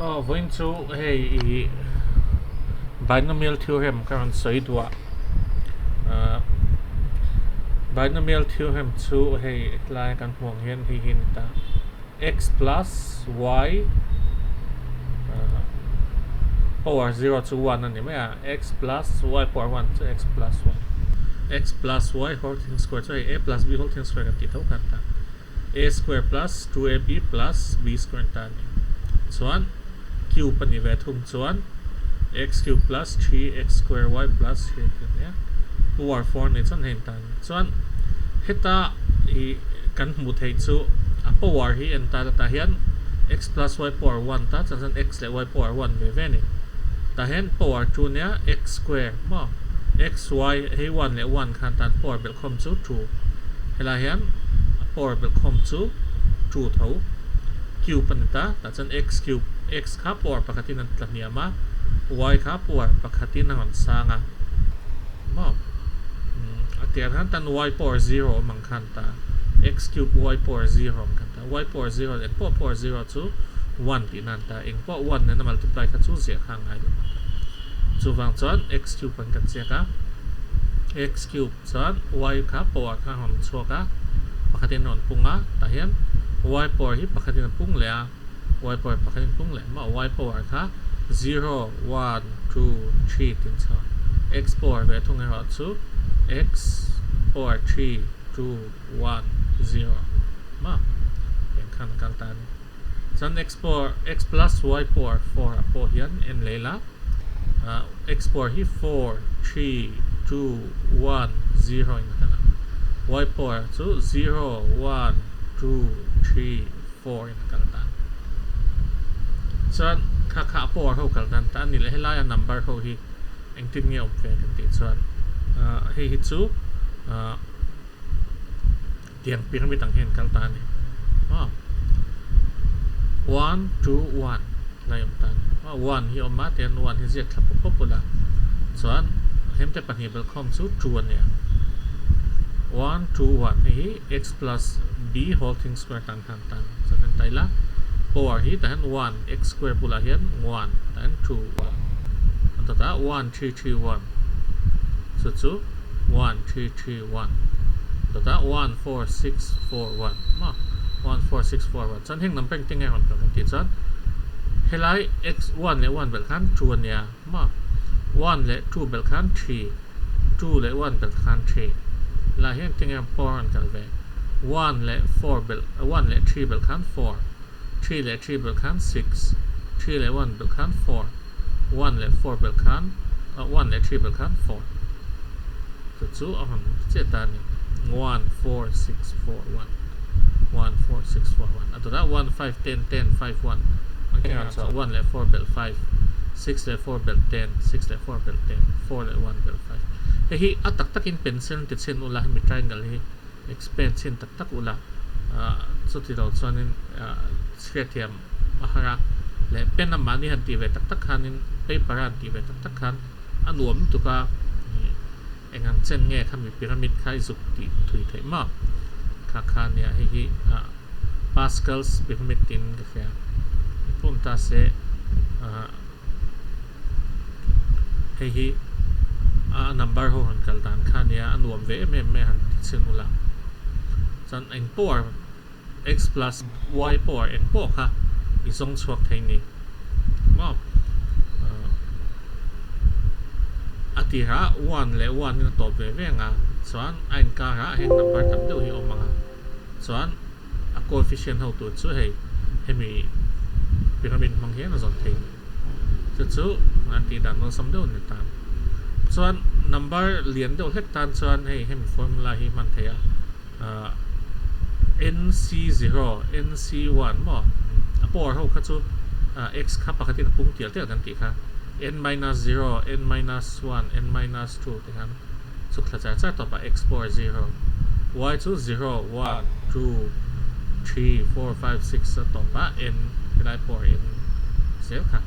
Oh, voin chu hei binomial theorem karon soidwa. Binomial theorem chu hei lai kan hmuang hian hi hin ta x plus y power 0 to 1 ani mai x plus y power 1 to x plus y. X plus y whole thing square so a plus b whole thing square kan ti thau kan ta a square plus 2ab plus b square ta ni chuan cube pani ve thum chuan x cube plus 3x square y plus 3 ya power 4 ni chuan hen ta ni chuan heta I kan hmu thei chu a power hi en ta hian x plus y power 1 ta chuan x le y power 1 ve ve ni ta hen power 2 nia x square ma x y hei 1 le 1 khan tan power bel khom chu 2 hela hian power bel khom chu 2 thau cube pan ta chuan x cube x kha power pakhatin an tlaniama y kha power pakhatin an sanga ma atian han tan y power 0 mang khan ta x cube y power 0 mang khan ta y power 0 and power 0 chu 1 ti nan ta eng po 1 na multiply kha chu zia kha ngai lo chu wang chuan x cube kan kan che ka x cube chuan y kha power kha hom chhuaka pakhatin on punga ta hian y power hi pakhatin pung le a y power pakhatin pung le ma y power kha 0 1 2 3 tin cha x power ve thung ha chu x power 3 2 1 0 ma en khan kan ta ni chuan x plus y power 4 a po hian en leila x power hi 4 3 2 1 0 in kana y power chu 0 1 2 3 4 in kana ta chuan kha power ho kal dan ta ni le helai number ho hi engtin nge om fe kan ti chuan hi chu tiang pyramid ang hen kal ta ni 1 2 1 lai om ta 1 hi om ma ten 1 hi zet thlap popula chuan hemte pani bel khom chu 2 ania 1 2 1 hi x plus b whole thing square tan tan tan chuan an taila power hi tan 1 x square pula hian 1 tan 2 1 antata 1 3 3 1 so chu 1 3 3 1 tata 1 4 6 4 1 ma 1 4 6 4 1 chuan heng number ting ngai hon kan ti chuan helai x 1 le 1 bel khan 2 ania ma 1 le 2 bel khan 3 2 le 1 bel khan 3 la hian ting ngai power an kal ve 1 le 4 bel 1 le 3 bel khan 4 3 le 3 bel khan 6 3 le 1 bel khan 4 1 le 4 bel khan 1 le 3 bel khan 4 so chu ahon che ta ni 1 4 6 4 1 1 4 6 4 1 atara 1 5 10 10 5 1 1 le 4 bel 5 6 le 4 bel 10 6 le 4 bel 10 4 le 1 bel 5 hi atak takin pencil ti chen ula mi triangle hi expansion tak tak ula so ti ro chuanin skretiam mahara le pen ma ni han ti ve tak tak khanin paper an ti ve tak tak khan anuam tuka engan chen nge khami pyramid khai zuk ti thui thei ma kha khan ya hi Pascal's pyramid tin ka kya punta se hi number ho han kal dan khan ya anuam ve me han chenula chan en power x plus y power en po kha isong chuak thei ni ma atira 1 le 1 na to ve ve nga chuan ein ka ra hen number tam deuh hi omanga chuan a coefficient ho tu chu hei hemi pyramid mang hian a zon thei chu anti dan no sam deuh ni ta chuan number lian deuh het tan chuan hei hemi formula hi man theia nc0 nc1 mo a power ho kha chu x kha pakhatin pung tial te kan ti kha n minus 0 n minus 1 n minus 2 te kan so kha cha to pa x power 0 y chu 0 1 2 3 4 5 6 to pa n kai power n zel kha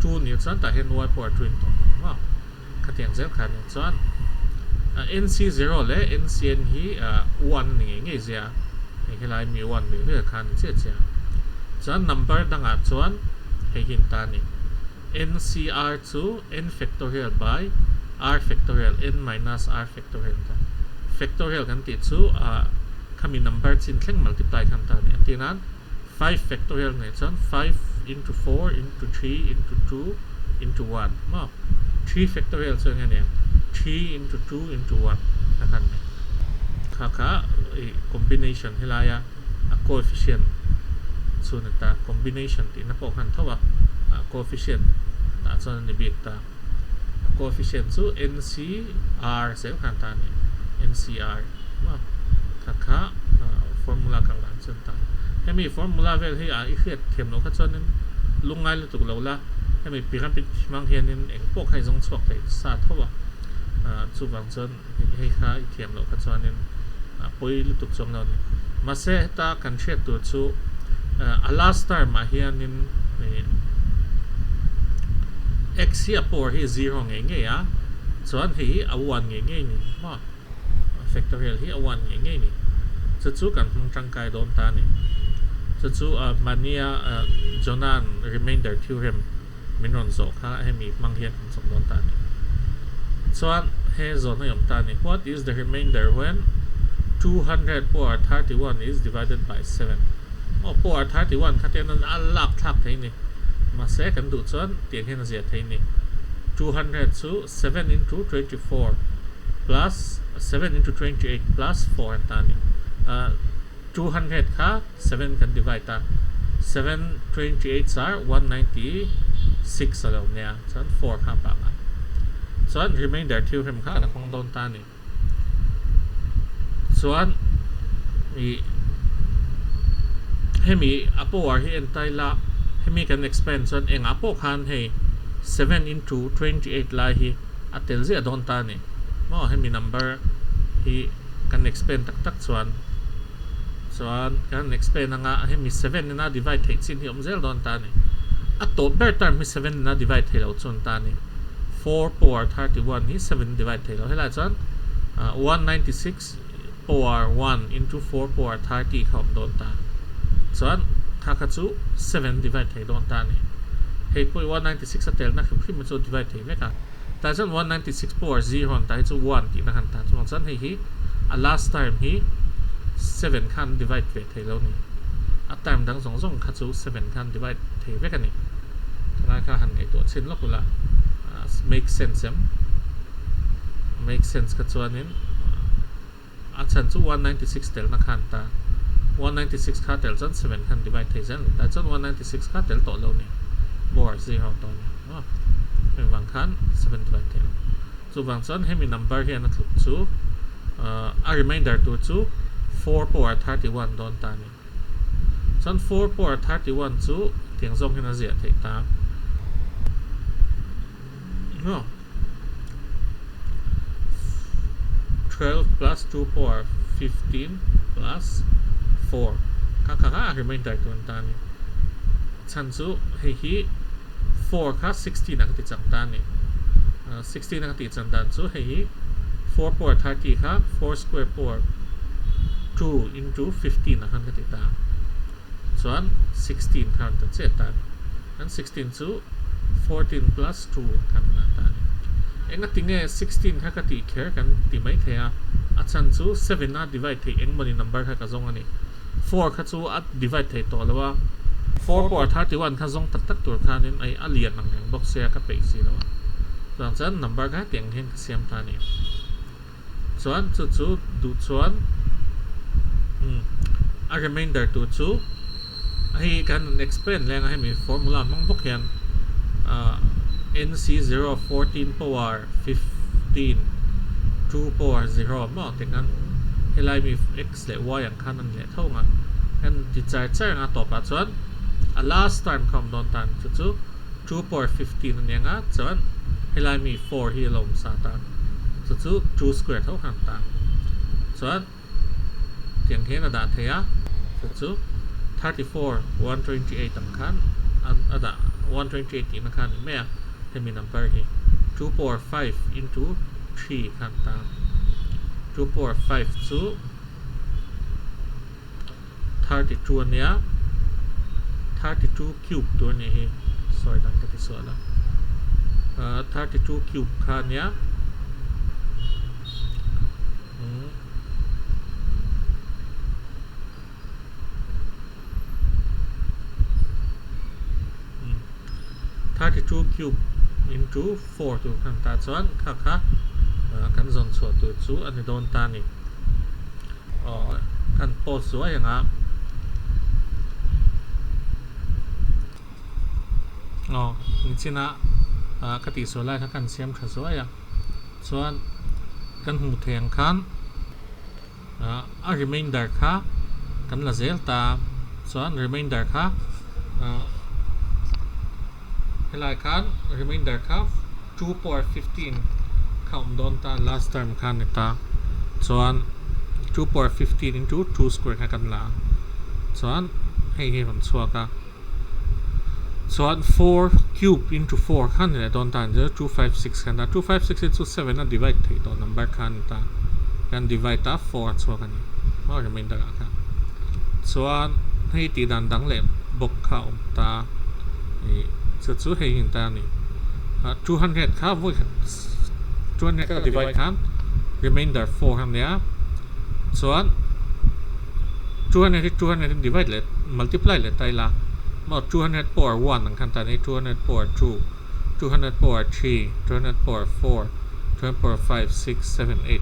2 ni chuan ta hen y power 2 to wow kha tiang zel kha ni chuan nc0 le ncn hi 1 ni nge zia helai mi 1 mi ve khan che che chuan number danga chuan hei hin ta ni ncr chu n factorial by r factorial n minus r factorial ta factorial kan ti chu kami number chin thleng multiply kan ta ni atinan 5 factorial ne chon 5 into 4 into 3 into 2 into 1 ma 3 factorial so ne 3 into 2 into 1 kan ne kha combination hilaya a coefficient so ta combination ti na po kan thawa coefficient ta chon ni big ta coefficient so ncr se kan ta ni ncr ma kha formula kan lan chon ta hemi formula vel hi a ikhet them no kha chon lungai lu tuk lo la hemi pyramid mang hian in eng pok hai jong chok thei sa thawa chu wang chon hei kha i them lo kha chon in poi lu tuk chong lo ni ma se ta kan che tu chu a last time ma hian in x hi a por hi 0 nge nge ya chuan hi a 1 nge nge ni ma factorial hi a 1 nge nge ni chu kan hung tangkai don ta ni chu mania jonan remainder theorem minron zo kha hemi mang hian chok don ta ni chuan he zo na yom ta ni what is the remainder when 200 power 31 is divided by 7 power 31 khaten an lak thak thei ni ma se kan du chuan tiang hen zia thei ni 200 chu 7 into 24 plus 7 into 28 plus 4 ta ni 200 kha 7 kan divide ta 7 28s are 196 alo nya chuan 4 kha pa nga chuan remainder theorem kha na khong don ta ni chuan hemi apo war hi entai la hemi kan expand chuan eng apo khan hei 7 into 28 la hi atel zia don ta ni mo hemi number hi kan expand tak tak chuan kan expand nga hemi 7 na divide thei chin hi omzel don ta ni a to ber term hi 7 na divide thei lo chun ta ni 4 power 31 hi 7 divide thei lo hela chuan 196 power 1 into 4 power 30 khom don ta chuan kha chu 7 divide thei don ta ni hei poi 196 atel na khim chu divide thei meka ta chuan 196 power 0 ta chu 1 ti na kan ta chuan hei hi a last time hi 7 khan divide ve thei lo ni a time dang zong zong kha chu 7 khan divide thei ve ka ni kana kha han ngai to chin lokula make sense ka chuan in a chan chu 196 tel na khan ta 196 kha tel chan 7 khan divide thei jan ta chan 196 kha tel to lo ni bor 0 to ni wang khan 7 divide thei chu wang chan hemi number hian a thuk chu a remainder tu chu 4 power 31 don ta ni chan 4 power 31 chu tiang zong hina zia thei ta no 12 plus 2 power 15 plus 4 kaka remainder tu ta ni chan chu hei hi 4 kha 16 na ti chang ta ni 16 na ti chang dan chu hei hi 4 power 30 kha 4 square power 2 into 15 na kan ka ti ta chuan 16 khan ta che ta and 16 chu 14 plus 2 kan na ta ni enga tinge 16 kha ka ti kher kan ti mai thea a chan chu 7 na divide thei eng mani number kha ka zong ani 4 kha chu at divide thei to lawa 4 power 31 kha zong tak tak tur khan in ai alian nang yang box ya ka pe si lawa chuan chan number kha tiang hen ka siam ta ni chuan chu du chuan a remainder tu chu ai kan explain lenga hemi formula mang bok hian nc0 14 power 15 2 power 0 mo tengan helai mi x le y ang khanan le thonga and ti char nga to pa chuan a last time kom don tan chu 2 power 15 anga chuan helai mi 4 hi lom sa ta chu 2 square tho han ta chuan tiang he na da thea chu 34 128 am khan ada 128 in khan me hemi number hi 2 power 5 into 3 khan ta 2 power 5 chu 32 ania 32 cube tu ni hi sorry dan kati so la 32 cube kha nya mm. 32 cube into 4 tu kan ta chuan kha kan zon chhuat tu chu ani don ta ni kan pause zuai anga ni china kati so lai kan siam tha zuai ya chuan kan hmu theng khan a remainder kha kan la zel ta chuan remainder kha helai khan remainder kha 2 power 15 count don ta last term khan ta chuan 2 power 15 into 2 square kha kan la chuan hei kan chuaka chuan 4 cube into 4 khan le don ta 256 khan ta 256 into 7 na divide thei to number khan ta kan divide ta 4 chuaka ni ma remainder kha chuan hei ti dan dang le bok kha ta chu hei hin ta ni 200 kha voi 200 ka divide khan remainder 4 khan ya chuan 200 divide le multiply le tai la ma 200 power 1 ang khan ta ni 200 power 2 200 power 3 200 power 4 200 power 5 6 7 8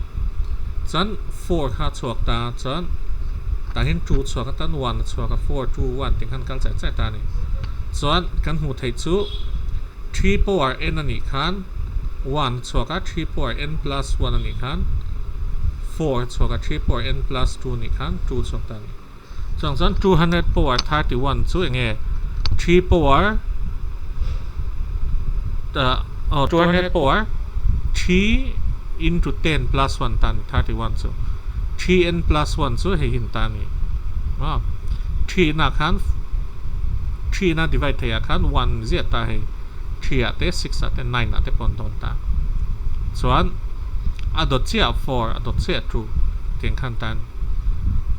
chuan 4 kha chuak ta chuan ta hin 2 chuak tan 1 chuak 4 2 1 ting khan kal chai ta ni chuan kan hmu thei chu 3 power n ani khan 1 chuak 3 power n plus 1 ani khan 4 chuak 3 power n plus 2 ni khan 2 chuak ta ni chuan 200 power 31 chu enge 3 power 200 power 3 into 10 plus 1 tan 31 chu 3n plus 1 chu hei hin ta ni 3 na khan 3 na divide thei khan 1 zia ta hei 3 ate 6 ate 9 ate pon don ta chuan a dot chia 4 a dot chia 2 tiang khan tan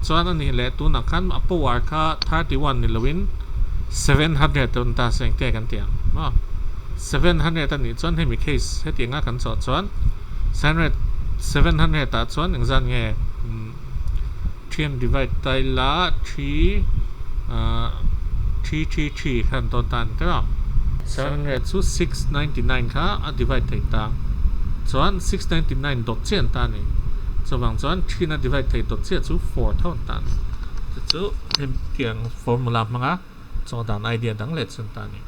chuan ani le tu na khan a power kha 31 ni lovin 700 ton ta seng te kan tiang 700 ani chuan hemi case he tianga kan chaw chuan 700 ta chuan engzan nge 3 divide tai la 3 khan to tan te 700 chu 699 kha a divide thei ta chuan 699 dot chen ta ni chawang chuan 3 na divide thei dot che chu 4 thon tan chu hem tiang formula manga chaw dan idea dang le chun ta ni